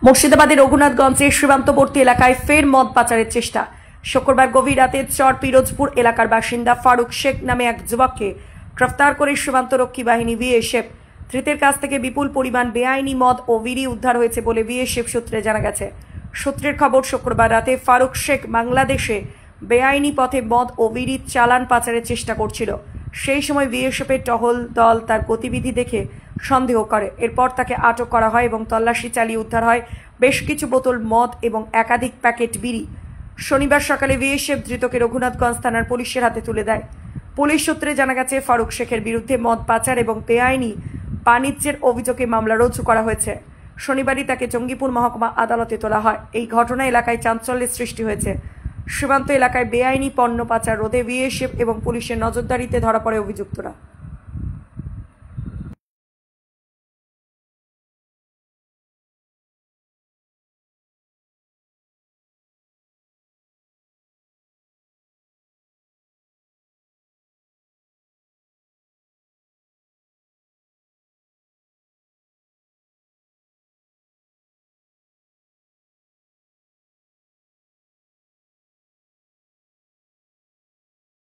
মুর্শিদাবাদের রঘুনাথগঞ্জে সীমান্তবর্তী এলাকায় ফের মদ পাচারের চেষ্টা। শুক্রবার গভীর রাতে চর পিরোজপুর এলাকার বাসিন্দা ফারুক শেখ নামে এক যুবককে গ্রেফতার করে সীমান্তরক্ষী বাহিনী বিএসএফ। ধৃতের কাছ থেকে বিপুল পরিমাণ বেআইনি মদ ও বিড়ি উদ্ধার হয়েছে বলে বিএসএফ সূত্রে জানা গেছে। সূত্রের খবর, শুক্রবার রাতে ফারুক শেখ বাংলাদেশে বেআইনি পথে মদ ও বিড়ির চালান পাচারের চেষ্টা করছিল। সেই সময় বিএসএফের টহল দল তার গতিবিধি দেখে সন্দেহ করে। এরপর তাকে আটক করা হয় এবং তল্লাশি চালিয়ে উদ্ধার হয় বেশ কিছু বোতল মদ এবং একাধিক প্যাকেট বিড়ি। শনিবার সকালে বিএসএফ ধৃতকে রঘুনাথগঞ্জ থানার পুলিশের হাতে তুলে দেয়। পুলিশ সূত্রে জানা গেছে, ফারুক শেখের বিরুদ্ধে মদ পাচার এবং বেআইনি বাণিজ্যের অভিযোগে মামলা রুজু করা হয়েছে। শনিবারই তাকে জঙ্গিপুর মহকুমা আদালতে তোলা হয়। এই ঘটনা এলাকায় চাঞ্চল্যের সৃষ্টি হয়েছে। সীমান্ত এলাকায় বেআইনি পণ্য পাচার রোধে বিএসএফ এবং পুলিশের নজরদারিতে ধরা পড়ে অভিযুক্তরা।